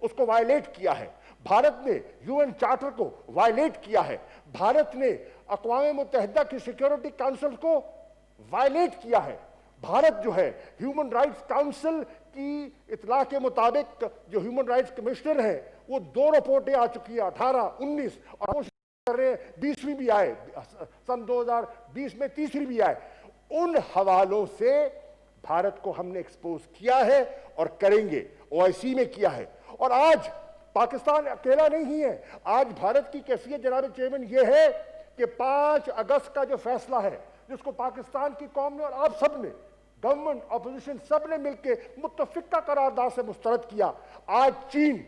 उसको वायलेट किया है, भारत ने यूएन चार्टर को वायलेट किया है, भारत ने अक़वाम मुत्तहिदा की सिक्योरिटी काउंसिल को वायलेट किया है। भारत जो है ह्यूमन राइट्स काउंसिल की इतला के मुताबिक जो ह्यूमन राइट्स कमिश्नर है वो 2 रिपोर्टें आ चुकी है, 18, 19, और कोशिश कर रहे हैं 20वीं भी आए, सन 2020 में 3री भी आए। उन हवालों से भारत को हमने एक्सपोज किया है और करेंगे, ओआईसी में किया है। और आज पाकिस्तान अकेला नहीं है, आज भारत की कैफियत जनाब चेयरमैन ये है कि 5 अगस्त का जो फैसला है जिसको पाकिस्तान की कौम ने और आप सब ने, गवर्नमेंट, अपोजिशन, सब ने मिलकर मुत्तफिका करारदाद से मुस्तरद किया, आज चीन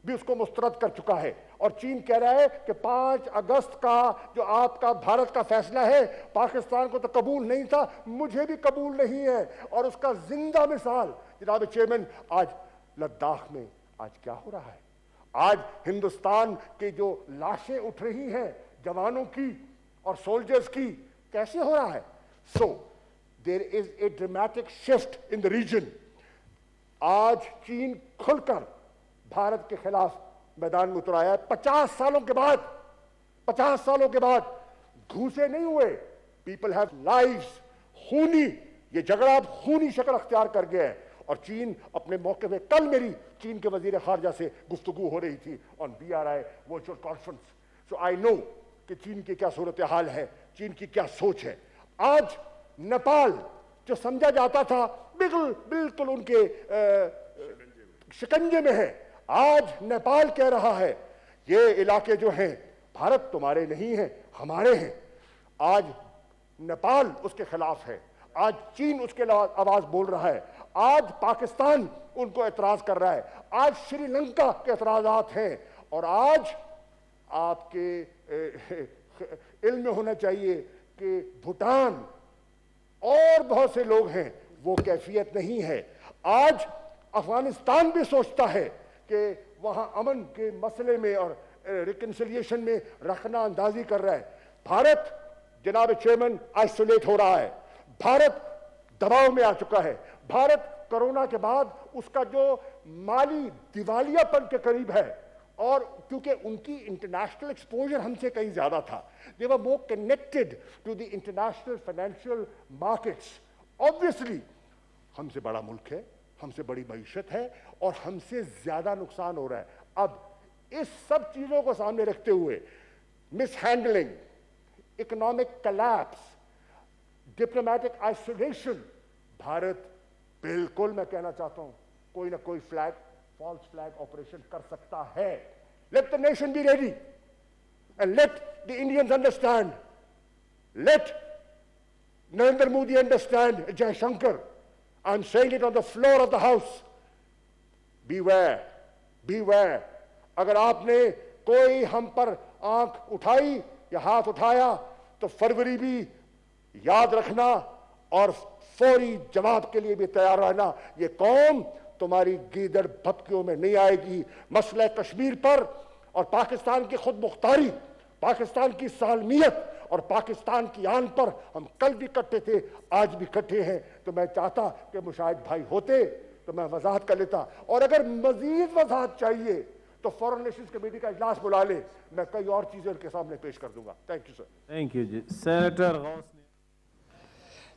भी उसको मुस्तरद कर चुका है। और चीन कह रहा है कि 5 अगस्त का जो आपका भारत का फैसला है पाकिस्तान को तो कबूल नहीं था, मुझे भी कबूल नहीं है। और उसका जिंदा मिसाल जनाब चेयरमैन आज लद्दाख में आज क्या हो रहा है, आज हिंदुस्तान के जो लाशें उठ रही हैं जवानों की और सोल्जर्स की, कैसे हो रहा है। So there is a dramatic shift in the region. आज चीन खुलकर भारत के खिलाफ मैदान में उतर आया है। 50 सालों के बाद, 50 सालों के बाद घूसे नहीं हुए, पीपल हैव लाइव्स। खूनी ये झगड़ा अब खूनी शक्ल अख्तियार कर गया है। और चीन अपने मौके पे, कल मेरी चीन के वजीर खारजा से गुफ्तगू हो रही थी on BRI virtual conference. So I know कि चीन की क्या सूरत हाल है, चीन की क्या सोच है। आज नेपाल जो समझा जाता था बिल्कुल उनके शिकंजे में है, आज नेपाल कह रहा है ये इलाके जो हैं भारत तुम्हारे नहीं हैं, हमारे हैं। आज नेपाल उसके खिलाफ है, आज चीन उसके आवाज बोल रहा है, आज पाकिस्तान उनको एतराज कर रहा है, आज श्रीलंका के एतराजात हैं। और आज आपके इल्म में होना चाहिए कि भूटान और बहुत से लोग हैं, वो कैफियत नहीं है। आज अफगानिस्तान भी सोचता है कि वहां अमन के मसले में और रिकंसिलिएशन में रखना अंदाजी कर रहा है। भारत जनाब चेयरमैन आइसोलेट हो रहा है, भारत दबाव में आ चुका है। भारत कोरोना के बाद उसका जो माली दिवालियापन के करीब है, और क्योंकि उनकी इंटरनेशनल एक्सपोजर हमसे कहीं ज्यादा था, they were more connected to the international financial markets. Obviously हमसे बड़ा मुल्क है, हमसे बड़ी मईशत है और हमसे ज्यादा नुकसान हो रहा है। अब इस सब चीजों को सामने रखते हुए mishandling, economic collapse, diplomatic isolation, Bharat बिल्कुल, मैं कहना चाहता हूं, कोई ना कोई फॉल्स फ्लैग ऑपरेशन कर सकता है। Let the nation be ready and let the Indians understand, let Narendra Modi understand, Jaishankar, I am saying it on the floor of the house, beware, beware. अगर आपने कोई हम पर आंख उठाई या हाथ उठाया तो फरवरी भी याद रखना और फौरी जवाब के लिए भी तैयार रहना। ये कौम तुम्हारी गीदड़ भपकियों में नहीं आएगी। मसला कश्मीर पर और पाकिस्तान की खुद मुख्तारी, पाकिस्तान की सालमियत और पाकिस्तान की आन पर हम कल भी इकट्ठे थे, आज भी इकट्ठे हैं। तो मैं चाहता कि मुशाहिद भाई होते तो मैं वजाहत कर लेता, और अगर मजीद वजाहत चाहिए तो फॉरेन रिलेशंस कमेटी का इजलास बुला ले, मैं कई और चीजें उनके सामने पेश कर दूंगा। Thank you sir. Thank you ji. Senator Ghaus.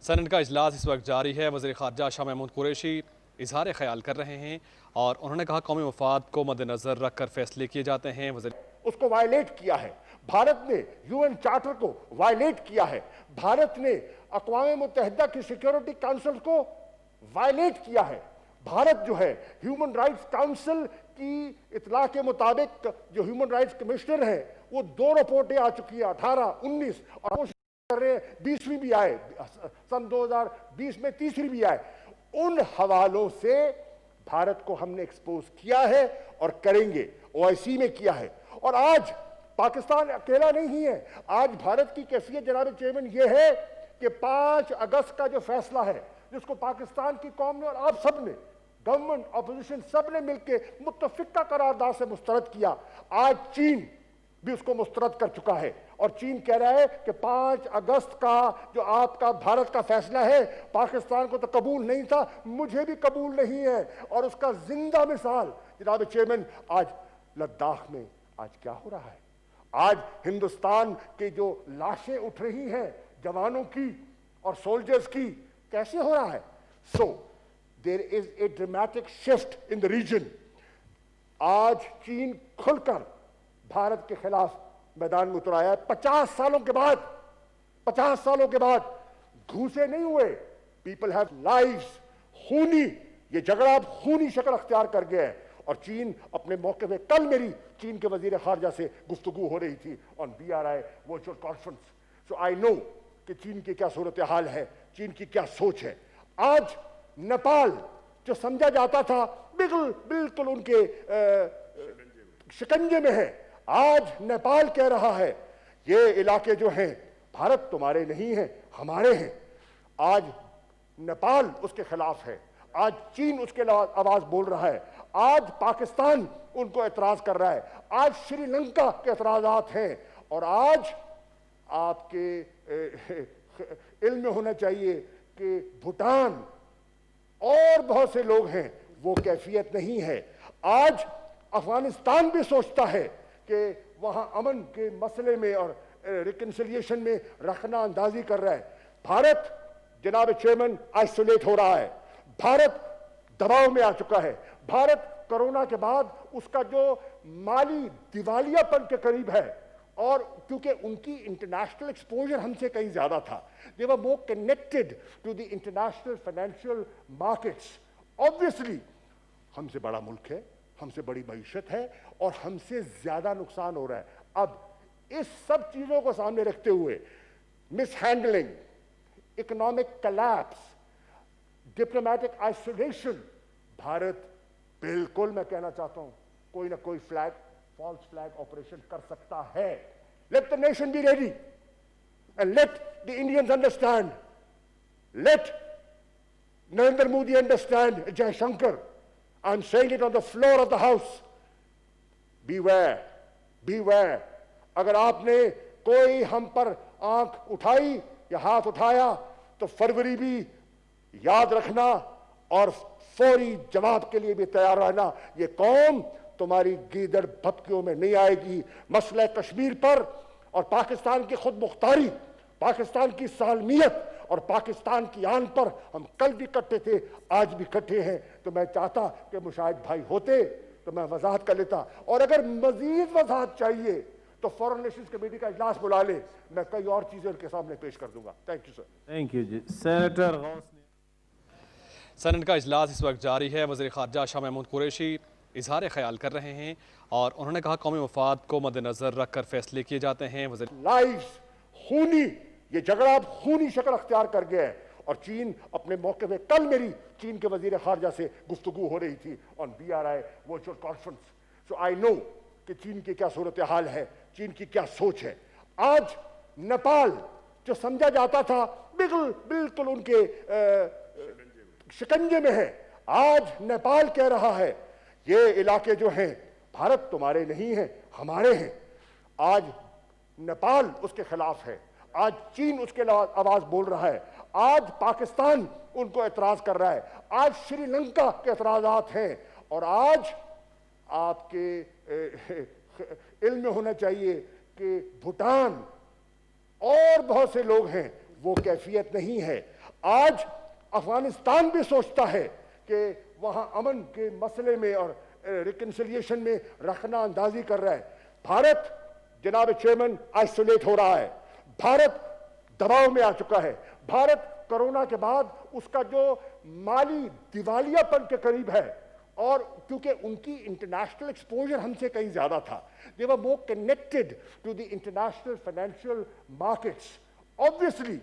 Senate का इजलास इस वक्त जारी है। वज़ीर ख़ारजा शाह महमूद कुरैशी इजहार ख्याल कर रहे हैं और उन्होंने कहा कौमी मफाद को मद्देनजर रखकर फैसले किए जाते हैं। उसको वायलेट किया है, भारत ने यूएन चार्टर को वायलेट किया है, भारत ने अक़वाम मुत्तहिदा की सिक्योरिटी काउंसिल को वायलेट किया है। भारत जो है ह्यूमन राइट्स काउंसिल की इतला के मुताबिक जो ह्यूमन राइट्स कमिश्नर है वो 2 रिपोर्टें आ चुकी है, 18, 19, और कोशिश कर रहे हैं 20वीं भी आए, सन 2020 में 3री भी आए। उन हवालों से भारत को हमने एक्सपोज किया है और करेंगे, ओआईसी में किया है। और आज पाकिस्तान अकेला नहीं है, आज भारत की कैफियत जनाब चेयरमैन ये है कि 5 अगस्त का जो फैसला है जिसको पाकिस्तान की कौम ने और आप सब ने, गवर्नमेंट, अपोजिशन, सब ने मिलकर मुत्तफिका करारदाद से मुस्तरद किया, आज चीन भी उसको मुस्तरद कर चुका है। और चीन कह रहा है कि 5 अगस्त का जो आपका भारत का फैसला है पाकिस्तान को तो कबूल नहीं था, मुझे भी कबूल नहीं है। और उसका जिंदा मिसाल जनाब चेयरमैन, आज लद्दाख में आज क्या हो रहा है? आज हिंदुस्तान की जो लाशें उठ रही हैं जवानों की और सोल्जर्स की, कैसे हो रहा है? So there is a dramatic shift in the region. आज चीन खुलकर भारत के खिलाफ मैदान में उतर आया है। 50 सालों के बाद, 50 सालों के बाद घूसे नहीं हुए। People have lives. खूनी, ये झगड़ा अब खूनी शक्ल अख्तियार कर गया है। और चीन अपने मौके पे, कल मेरी चीन के वजीर खारजा से गुफ्तगू हो रही थी on BRI virtual conference. So I know कि चीन की क्या सूरत हाल है, चीन की क्या सोच है। आज नेपाल जो समझा जाता था बिल्कुल उनके शिकंजे में है, आज नेपाल कह रहा है ये इलाके जो हैं भारत तुम्हारे नहीं हैं, हमारे हैं। आज नेपाल उसके खिलाफ है, आज चीन उसके आवाज बोल रहा है, आज पाकिस्तान उनको एतराज कर रहा है, आज श्रीलंका के एतराजात हैं। और आज आपके इल्म में होना चाहिए कि भूटान और बहुत से लोग हैं, वो कैफियत नहीं है। आज अफगानिस्तान भी सोचता है कि वहां अमन के मसले में और रिकन्सिलिएशन में रखना अंदाजी कर रहा है। भारत जनाब चेयरमैन आइसोलेट हो रहा है, भारत दबाव में आ चुका है। भारत कोरोना के बाद उसका जो माली दिवालियापन के करीब है, और क्योंकि उनकी इंटरनेशनल एक्सपोजर हमसे कहीं ज्यादा था, they were more connected to the international financial markets. Obviously हमसे बड़ा मुल्क है, हमसे बड़ी मईशत है और हमसे ज्यादा नुकसान हो रहा है। अब इस सब चीजों को सामने रखते हुए mishandling, economic collapse, diplomatic isolation, Bharat बिल्कुल, मैं कहना चाहता हूं, कोई ना कोई फॉल्स फ्लैग ऑपरेशन कर सकता है। Let the nation be ready and let the Indians understand, let Narendra Modi understand, Jaishankar, I am saying it on the floor of the house, beware, beware. अगर आपने कोई हम पर आंख उठाई या हाथ उठाया तो फरवरी भी याद रखना और फौरी जवाब के लिए भी तैयार रहना। ये कौम तुम्हारी गीदड़ भपकियों में नहीं आएगी। मसला कश्मीर पर और पाकिस्तान की खुद मुख्तारी, पाकिस्तान की सालमियत और पाकिस्तान की आन पर हम कल भी इकट्ठे थे, आज भी इकट्ठे हैं। तो मैं चाहता कि मुशाहिद भाई होते तो मैं वजाहत कर लेता, और अगर मजीद वजाहत चाहिए तो फॉरेन रिलेशंस कमेटी का इजलास बुला ले, मैं कई और चीजें उनके सामने पेश कर दूंगा। Thank you sir. Thank you ji. Senator Ghaus ने सेनेट का इजलास इस वक्त जारी है। वज़ीर ख़ारजा शाह महमूद कुरैशी इजहार ख्याल कर रहे हैं और उन्होंने कहा कौमी मफाद को मद्देनजर रखकर फैसले किए जाते हैं। लाइव्स, खूनी, ये झगड़ा अब खूनी शक्ल अख्तियार कर गया है। और चीन अपने मौके पे, कल मेरी चीन के वजीर खारजा से गुफ्तगू हो रही थी on BRI virtual conference. So I know कि चीन की क्या सूरत हाल है, चीन की क्या सोच है। आज नेपाल जो समझा जाता था बिल्कुल उनके शिकंजे में है, आज नेपाल कह रहा है ये इलाके जो हैं भारत तुम्हारे नहीं हैं, हमारे हैं। आज नेपाल उसके खिलाफ है, आज चीन उसके आवाज बोल रहा है, आज पाकिस्तान उनको एतराज कर रहा है, आज श्रीलंका के एतराजात हैं। और आज आपके इल्म में होना चाहिए कि भूटान और बहुत से लोग हैं, वो कैफियत नहीं है। आज अफगानिस्तान भी सोचता है कि वहां अमन के मसले में और रिकन्सिलिएशन में रखना अंदाजी कर रहा है। भारत जनाब चेयरमैन आइसोलेट हो रहा है, भारत दबाव में आ चुका है। भारत कोरोना के बाद उसका जो माली दिवालियापन के करीब है, और क्योंकि उनकी इंटरनेशनल एक्सपोजर हमसे कहीं ज्यादा था, they were more connected to the international financial markets. Obviously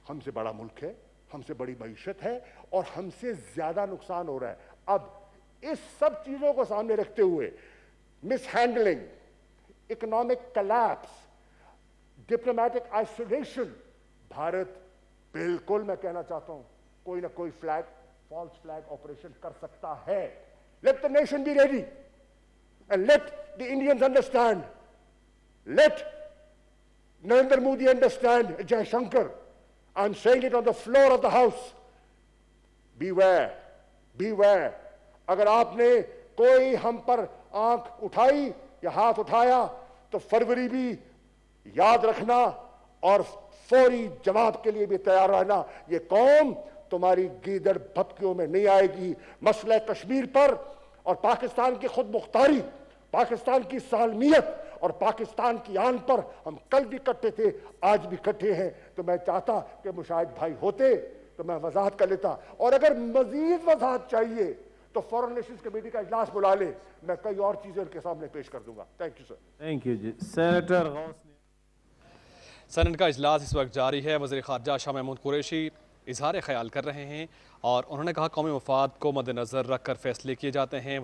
हमसे बड़ा मुल्क है, हमसे बड़ी मईशत है और हमसे ज्यादा नुकसान हो रहा है। अब इस सब चीजों को सामने रखते हुए mishandling, economic collapse, diplomatic isolation, Bharat बिल्कुल, मैं कहना चाहता हूं, कोई ना कोई फॉल्स फ्लैग ऑपरेशन कर सकता है। Let the nation be ready and let the Indians understand, let Narendra Modi understand, Jaishankar, I am saying it on the floor of the house, beware, beware. अगर आपने कोई हम पर आंख उठाई या हाथ उठाया तो फरवरी भी याद रखना और फौरी जवाब के लिए भी तैयार रहना। ये कौम तुम्हारी गीदड़ भपकियों में नहीं आएगी। मसला कश्मीर पर और पाकिस्तान की खुद मुख्तारी, पाकिस्तान की सालमियत और पाकिस्तान की आन पर हम कल भी इकट्ठे थे, आज भी इकट्ठे हैं। तो मैं चाहता कि मुशाहिद भाई होते तो मैं वजाहत कर लेता, और अगर मजीद वजाहत चाहिए तो फॉरेन रिलेशंस कमेटी का इजलास बुला ले, मैं कई और चीजें उनके सामने पेश कर दूंगा। Thank you sir. Thank you ji. Senator Ghaus senate का इजलास इस वक्त जारी है। वज़ीर ख़ारजा शाह महमूद कुरैशी इजहार ख्याल कर रहे हैं और उन्होंने कहा कौमी मफाद को मद्देनज़र रख कर फैसले किए जाते हैं।